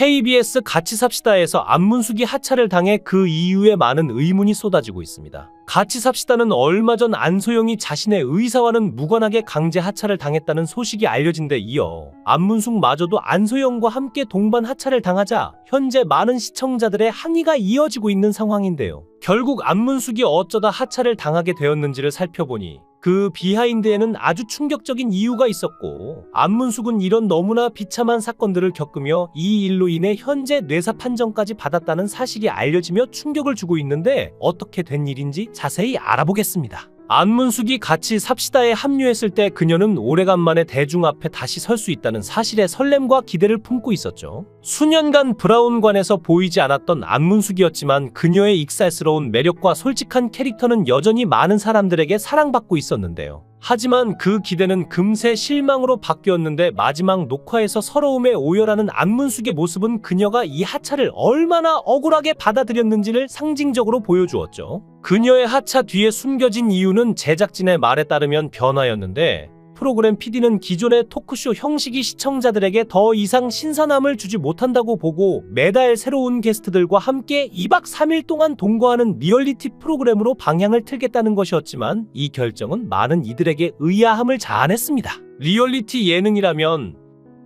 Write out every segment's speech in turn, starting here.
KBS 같이 삽시다에서 안문숙이 하차를 당해 그 이후에 많은 의문이 쏟아지고 있습니다. 같이 삽시다는 얼마 전 안소영이 자신의 의사와는 무관하게 강제 하차를 당했다는 소식이 알려진 데 이어 안문숙마저도 안소영과 함께 동반 하차를 당하자 현재 많은 시청자들의 항의가 이어지고 있는 상황인데요. 결국 안문숙이 어쩌다 하차를 당하게 되었는지를 살펴보니 그 비하인드에는 아주 충격적인 이유가 있었고, 안문숙은 이런 너무나 비참한 사건들을 겪으며 이 일로 인해 현재 뇌사 판정까지 받았다는 사실이 알려지며 충격을 주고 있는데 어떻게 된 일인지 자세히 알아보겠습니다. 안문숙이 같이 삽시다에 합류했을 때 그녀는 오래간만에 대중 앞에 다시 설 수 있다는 사실에 설렘과 기대를 품고 있었죠. 수년간 브라운관에서 보이지 않았던 안문숙이었지만 그녀의 익살스러운 매력과 솔직한 캐릭터는 여전히 많은 사람들에게 사랑받고 있었는데요. 하지만 그 기대는 금세 실망으로 바뀌었는데 마지막 녹화에서 서러움에 오열하는 안문숙의 모습은 그녀가 이 하차를 얼마나 억울하게 받아들였는지를 상징적으로 보여주었죠. 그녀의 하차 뒤에 숨겨진 이유는 제작진의 말에 따르면 변화였는데, 프로그램 PD는 기존의 토크쇼 형식이 시청자들에게 더 이상 신선함을 주지 못한다고 보고 매달 새로운 게스트들과 함께 2박 3일 동안 동거하는 리얼리티 프로그램으로 방향을 틀겠다는 것이었지만 이 결정은 많은 이들에게 의아함을 자아냈습니다. 리얼리티 예능이라면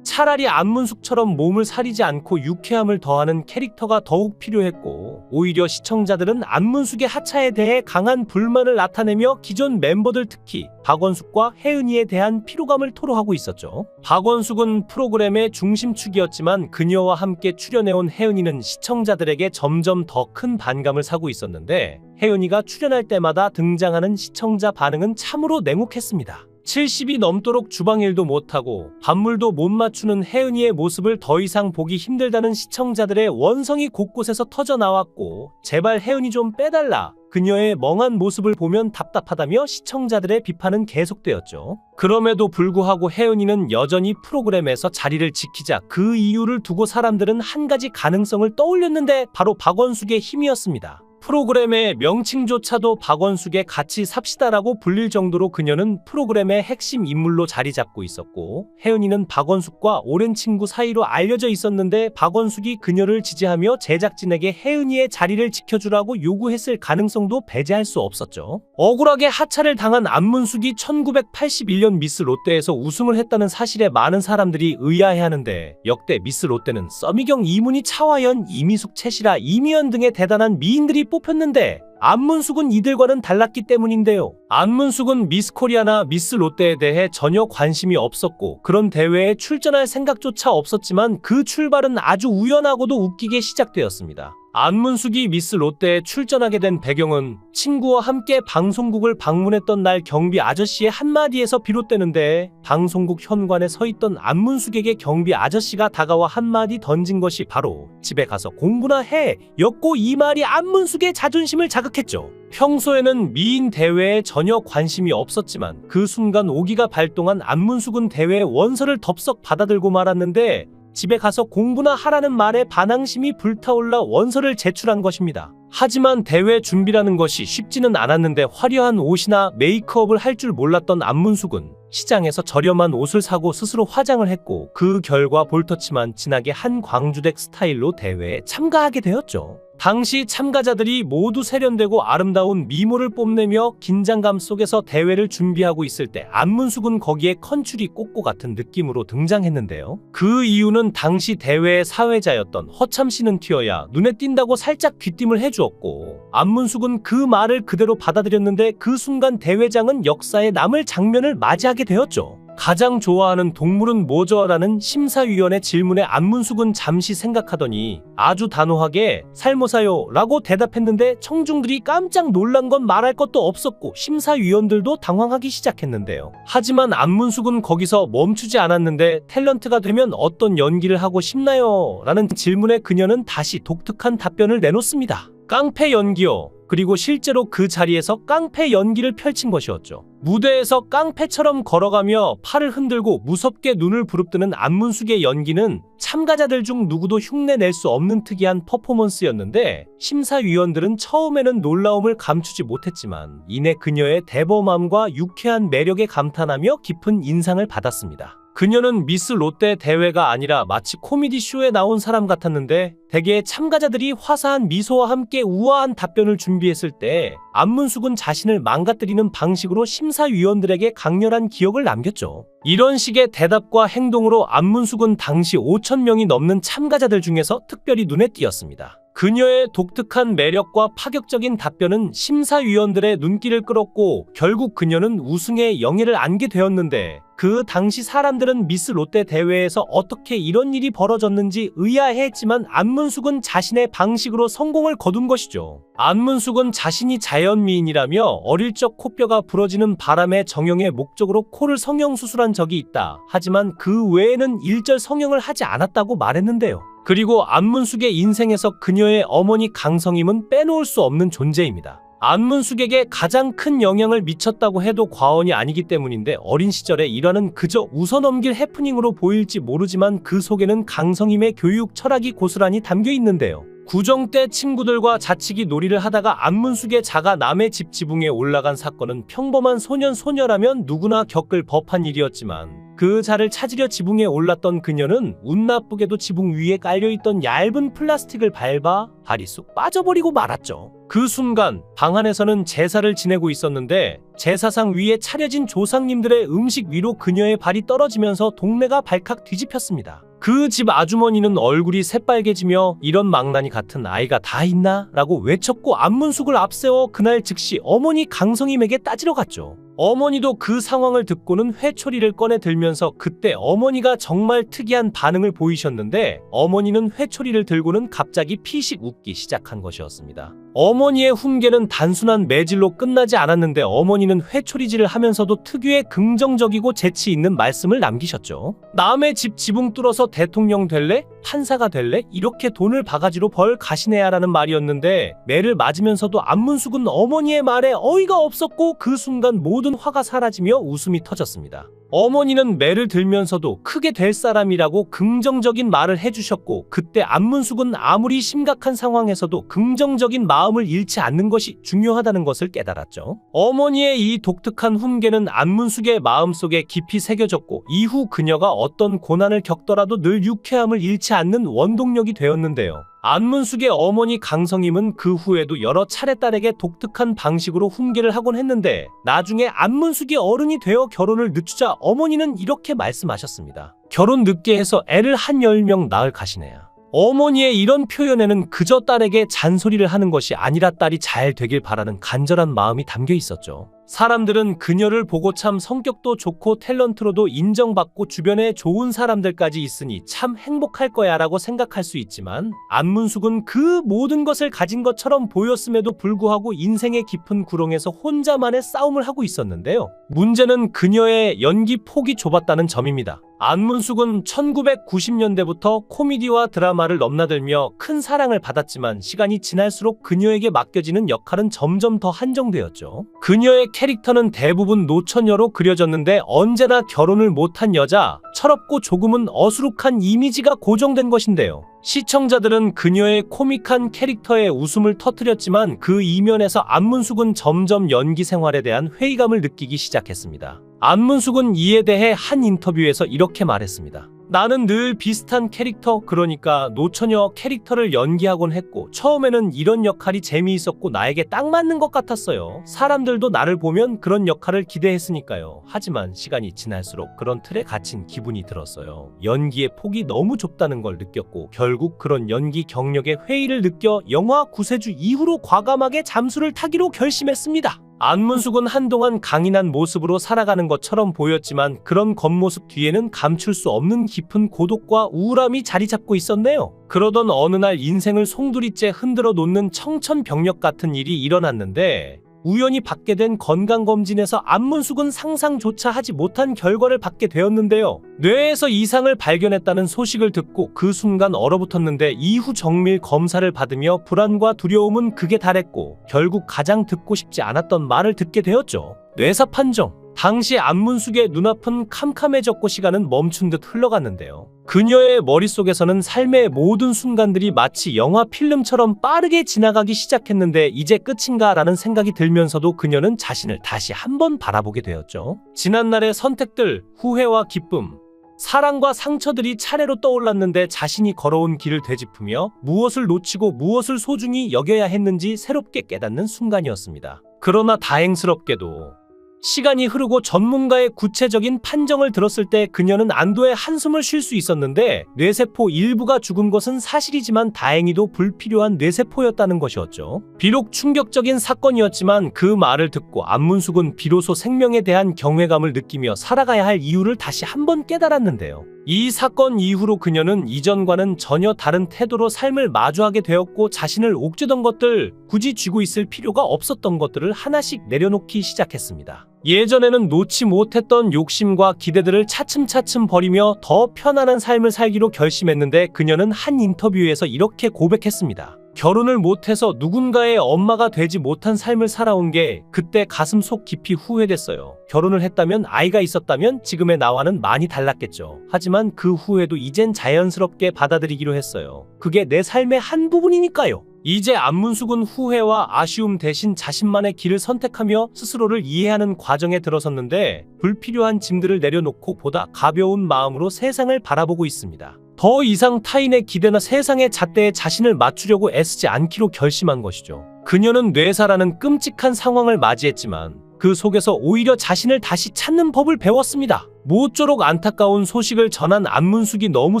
차라리 안문숙처럼 몸을 사리지 않고 유쾌함을 더하는 캐릭터가 더욱 필요했고, 오히려 시청자들은 안문숙의 하차에 대해 강한 불만을 나타내며 기존 멤버들 특히 박원숙과 혜은이에 대한 피로감을 토로하고 있었죠. 박원숙은 프로그램의 중심축이었지만 그녀와 함께 출연해온 혜은이는 시청자들에게 점점 더 큰 반감을 사고 있었는데, 혜은이가 출연할 때마다 등장하는 시청자 반응은 참으로 냉혹했습니다. 70이 넘도록 주방일도 못하고 밥물도 못 맞추는 혜은이의 모습을 더 이상 보기 힘들다는 시청자들의 원성이 곳곳에서 터져나왔고, 제발 혜은이 좀 빼달라, 그녀의 멍한 모습을 보면 답답하다며 시청자들의 비판은 계속되었죠. 그럼에도 불구하고 혜은이는 여전히 프로그램에서 자리를 지키자 그 이유를 두고 사람들은 한 가지 가능성을 떠올렸는데 바로 박원숙의 힘이었습니다. 프로그램의 명칭조차도 박원숙의 같이 삽시다라고 불릴 정도로 그녀는 프로그램의 핵심 인물로 자리 잡고 있었고, 혜은이는 박원숙과 오랜 친구 사이로 알려져 있었는데 박원숙이 그녀를 지지하며 제작진에게 혜은이의 자리를 지켜주라고 요구했을 가능성도 배제할 수 없었죠. 억울하게 하차를 당한 안문숙이 1981년 미스 롯데에서 우승을 했다는 사실에 많은 사람들이 의아해하는데, 역대 미스 롯데는 써미경, 이문희, 차화연, 이미숙, 채시라, 이미연 등의 대단한 미인들이 뽑혔는데 안문숙은 이들과는 달랐기 때문인데요. 안문숙은 미스 코리아나 미스 롯데에 대해 전혀 관심이 없었고 그런 대회에 출전할 생각조차 없었지만 그 출발은 아주 우연하고도 웃기게 시작되었습니다. 안문숙이 미스 롯데에 출전하게 된 배경은 친구와 함께 방송국을 방문했던 날 경비 아저씨의 한마디에서 비롯되는데, 방송국 현관에 서 있던 안문숙에게 경비 아저씨가 다가와 한마디 던진 것이 바로 "집에 가서 공부나 해" 였고, 이 말이 안문숙의 자존심을 자극했죠. 평소에는 미인 대회에 전혀 관심이 없었지만 그 순간 오기가 발동한 안문숙은 대회 원서를 덥석 받아들고 말았는데, 집에 가서 공부나 하라는 말에 반항심이 불타올라 원서를 제출한 것입니다. 하지만 대회 준비라는 것이 쉽지는 않았는데 화려한 옷이나 메이크업을 할 줄 몰랐던 안문숙은 시장에서 저렴한 옷을 사고 스스로 화장을 했고, 그 결과 볼터치만 진하게 한 광주댁 스타일로 대회에 참가하게 되었죠. 당시 참가자들이 모두 세련되고 아름다운 미모를 뽐내며 긴장감 속에서 대회를 준비하고 있을 때 안문숙은 거기에 컨츄리 꼬꼬 같은 느낌으로 등장했는데요. 그 이유는 당시 대회의 사회자였던 허참 씨는 튀어야 눈에 띈다고 살짝 귀띔을 해주었고, 안문숙은 그 말을 그대로 받아들였는데 그 순간 대회장은 역사에 남을 장면을 맞이하게 되었죠. 가장 좋아하는 동물은 뭐죠? 라는 심사위원의 질문에 안문숙은 잠시 생각하더니 아주 단호하게 "살모사요" 라고 대답했는데, 청중들이 깜짝 놀란 건 말할 것도 없었고 심사위원들도 당황하기 시작했는데요. 하지만 안문숙은 거기서 멈추지 않았는데, 탤런트가 되면 어떤 연기를 하고 싶나요? 라는 질문에 그녀는 다시 독특한 답변을 내놓습니다. "깡패 연기요." 그리고 실제로 그 자리에서 깡패 연기를 펼친 것이었죠. 무대에서 깡패처럼 걸어가며 팔을 흔들고 무섭게 눈을 부릅뜨는 안문숙의 연기는 참가자들 중 누구도 흉내낼 수 없는 특이한 퍼포먼스였는데, 심사위원들은 처음에는 놀라움을 감추지 못했지만 이내 그녀의 대범함과 유쾌한 매력에 감탄하며 깊은 인상을 받았습니다. 그녀는 미스 롯데 대회가 아니라 마치 코미디 쇼에 나온 사람 같았는데 대개 참가자들이 화사한 미소와 함께 우아한 답변을 준비했을 때 안문숙은 자신을 망가뜨리는 방식으로 심사위원들에게 강렬한 기억을 남겼죠. 이런 식의 대답과 행동으로 안문숙은 당시 5,000명이 넘는 참가자들 중에서 특별히 눈에 띄었습니다. 그녀의 독특한 매력과 파격적인 답변은 심사위원들의 눈길을 끌었고 결국 그녀는 우승의 영예를 안게 되었는데 그 당시 사람들은 미스 롯데 대회에서 어떻게 이런 일이 벌어졌는지 의아해했지만 안문숙은 자신의 방식으로 성공을 거둔 것이죠. 안문숙은 자신이 자연미인이라며 어릴 적 코뼈가 부러지는 바람에 정형의 목적으로 코를 성형수술한 적이 있다. 하지만 그 외에는 일절 성형을 하지 않았다고 말했는데요. 그리고 안문숙의 인생에서 그녀의 어머니 강성임은 빼놓을 수 없는 존재입니다. 안문숙에게 가장 큰 영향을 미쳤다고 해도 과언이 아니기 때문인데 어린 시절의 일화는 그저 웃어넘길 해프닝으로 보일지 모르지만 그 속에는 강성임의 교육 철학이 고스란히 담겨 있는데요. 구정 때 친구들과 자치기 놀이를 하다가 안문숙의 자가 남의 집 지붕에 올라간 사건은 평범한 소년 소녀라면 누구나 겪을 법한 일이었지만 그 자를 찾으려 지붕에 올랐던 그녀는 운 나쁘게도 지붕 위에 깔려있던 얇은 플라스틱을 밟아 발이 쑥 빠져버리고 말았죠. 그 순간 방 안에서는 제사를 지내고 있었는데 제사상 위에 차려진 조상님들의 음식 위로 그녀의 발이 떨어지면서 동네가 발칵 뒤집혔습니다. 그 집 아주머니는 얼굴이 새빨개지며 이런 망나니 같은 아이가 다 있나? 라고 외쳤고 안문숙을 앞세워 그날 즉시 어머니 강성임에게 따지러 갔죠. 어머니도 그 상황을 듣고는 회초리를 꺼내 들면서 그때 어머니가 정말 특이한 반응을 보이셨는데 어머니는 회초리를 들고는 갑자기 피식 웃기 시작한 것이었습니다. 어머니의 훈계는 단순한 매질로 끝나지 않았는데 어머니는 회초리질을 하면서도 특유의 긍정적이고 재치 있는 말씀을 남기셨죠. 남의 집 지붕 뚫어서 대통령 될래? 판사가 될래? 이렇게 돈을 바가지로 벌 가시네야라는 말이었는데 매를 맞으면서도 안문숙은 어머니의 말에 어이가 없었고 그 순간 모든 화가 사라지며 웃음이 터졌습니다. 어머니는 매를 들면서도 크게 될 사람이라고 긍정적인 말을 해주셨고 그때 안문숙은 아무리 심각한 상황에서도 긍정적인 마음을 잃지 않는 것이 중요하다는 것을 깨달았죠. 어머니의 이 독특한 훈계는 안문숙의 마음속에 깊이 새겨졌고 이후 그녀가 어떤 고난을 겪더라도 늘 유쾌함을 잃지 않는 원동력이 되었는데요. 안문숙의 어머니 강성임은 그 후에도 여러 차례 딸에게 독특한 방식으로 훈계를 하곤 했는데 나중에 안문숙이 어른이 되어 결혼을 늦추자 어머니는 이렇게 말씀하셨습니다. 결혼 늦게 해서 애를 한 10명 낳을 가시네야. 어머니의 이런 표현에는 그저 딸에게 잔소리를 하는 것이 아니라 딸이 잘 되길 바라는 간절한 마음이 담겨 있었죠. 사람들은 그녀를 보고 참 성격도 좋고 탤런트로도 인정받고 주변에 좋은 사람들까지 있으니 참 행복할 거야 라고 생각할 수 있지만 안문숙은 그 모든 것을 가진 것처럼 보였음에도 불구하고 인생의 깊은 구렁에서 혼자만의 싸움을 하고 있었는데요. 문제는 그녀의 연기 폭이 좁았다는 점입니다. 안문숙은 1990년대부터 코미디와 드라마를 넘나들며 큰 사랑을 받았지만 시간이 지날수록 그녀에게 맡겨지는 역할은 점점 더 한정되었죠. 그녀의 캐릭터는 대부분 노처녀로 그려졌는데 언제나 결혼을 못한 여자, 철없고 조금은 어수룩한 이미지가 고정된 것인데요. 시청자들은 그녀의 코믹한 캐릭터에 웃음을 터뜨렸지만 그 이면에서 안문숙은 점점 연기 생활에 대한 회의감을 느끼기 시작했습니다. 안문숙은 이에 대해 한 인터뷰에서 이렇게 말했습니다. 나는 늘 비슷한 캐릭터, 그러니까 노처녀 캐릭터를 연기하곤 했고 처음에는 이런 역할이 재미있었고 나에게 딱 맞는 것 같았어요. 사람들도 나를 보면 그런 역할을 기대했으니까요. 하지만 시간이 지날수록 그런 틀에 갇힌 기분이 들었어요. 연기의 폭이 너무 좁다는 걸 느꼈고 결국 그런 연기 경력에 회의를 느껴 영화 구세주 이후로 과감하게 잠수를 타기로 결심했습니다. 안문숙은 한동안 강인한 모습으로 살아가는 것처럼 보였지만 그런 겉모습 뒤에는 감출 수 없는 깊은 고독과 우울함이 자리 잡고 있었네요. 그러던 어느 날 인생을 송두리째 흔들어 놓는 청천벽력 같은 일이 일어났는데 우연히 받게 된 건강검진에서 안문숙은 상상조차 하지 못한 결과를 받게 되었는데요. 뇌에서 이상을 발견했다는 소식을 듣고 그 순간 얼어붙었는데 이후 정밀 검사를 받으며 불안과 두려움은 극에 달했고 결국 가장 듣고 싶지 않았던 말을 듣게 되었죠. 뇌사 판정. 당시 안문숙의 눈앞은 캄캄해졌고 시간은 멈춘 듯 흘러갔는데요. 그녀의 머릿속에서는 삶의 모든 순간들이 마치 영화 필름처럼 빠르게 지나가기 시작했는데 이제 끝인가 라는 생각이 들면서도 그녀는 자신을 다시 한번 바라보게 되었죠. 지난날의 선택들, 후회와 기쁨, 사랑과 상처들이 차례로 떠올랐는데 자신이 걸어온 길을 되짚으며 무엇을 놓치고 무엇을 소중히 여겨야 했는지 새롭게 깨닫는 순간이었습니다. 그러나 다행스럽게도 시간이 흐르고 전문가의 구체적인 판정을 들었을 때 그녀는 안도의 한숨을 쉴 수 있었는데 뇌세포 일부가 죽은 것은 사실이지만 다행히도 불필요한 뇌세포였다는 것이었죠. 비록 충격적인 사건이었지만 그 말을 듣고 안문숙은 비로소 생명에 대한 경외감을 느끼며 살아가야 할 이유를 다시 한번 깨달았는데요. 이 사건 이후로 그녀는 이전과는 전혀 다른 태도로 삶을 마주하게 되었고 자신을 옥죄던 것들, 굳이 쥐고 있을 필요가 없었던 것들을 하나씩 내려놓기 시작했습니다. 예전에는 놓지 못했던 욕심과 기대들을 차츰차츰 버리며 더 편안한 삶을 살기로 결심했는데 그녀는 한 인터뷰에서 이렇게 고백했습니다. 결혼을 못해서 누군가의 엄마가 되지 못한 삶을 살아온 게 그때 가슴 속 깊이 후회됐어요. 결혼을 했다면 아이가 있었다면 지금의 나와는 많이 달랐겠죠. 하지만 그 후회도 이젠 자연스럽게 받아들이기로 했어요. 그게 내 삶의 한 부분이니까요. 이제 안문숙은 후회와 아쉬움 대신 자신만의 길을 선택하며 스스로를 이해하는 과정에 들어섰는데 불필요한 짐들을 내려놓고 보다 가벼운 마음으로 세상을 바라보고 있습니다. 더 이상 타인의 기대나 세상의 잣대에 자신을 맞추려고 애쓰지 않기로 결심한 것이죠. 그녀는 뇌사라는 끔찍한 상황을 맞이했지만 그 속에서 오히려 자신을 다시 찾는 법을 배웠습니다. 모쪼록 안타까운 소식을 전한 안문숙이 너무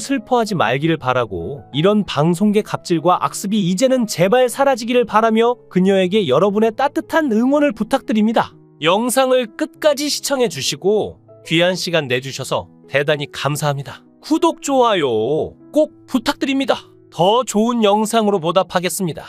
슬퍼하지 말기를 바라고 이런 방송계 갑질과 악습이 이제는 제발 사라지기를 바라며 그녀에게 여러분의 따뜻한 응원을 부탁드립니다. 영상을 끝까지 시청해 주시고 귀한 시간 내주셔서 대단히 감사합니다. 구독, 좋아요 꼭 부탁드립니다. 더 좋은 영상으로 보답하겠습니다.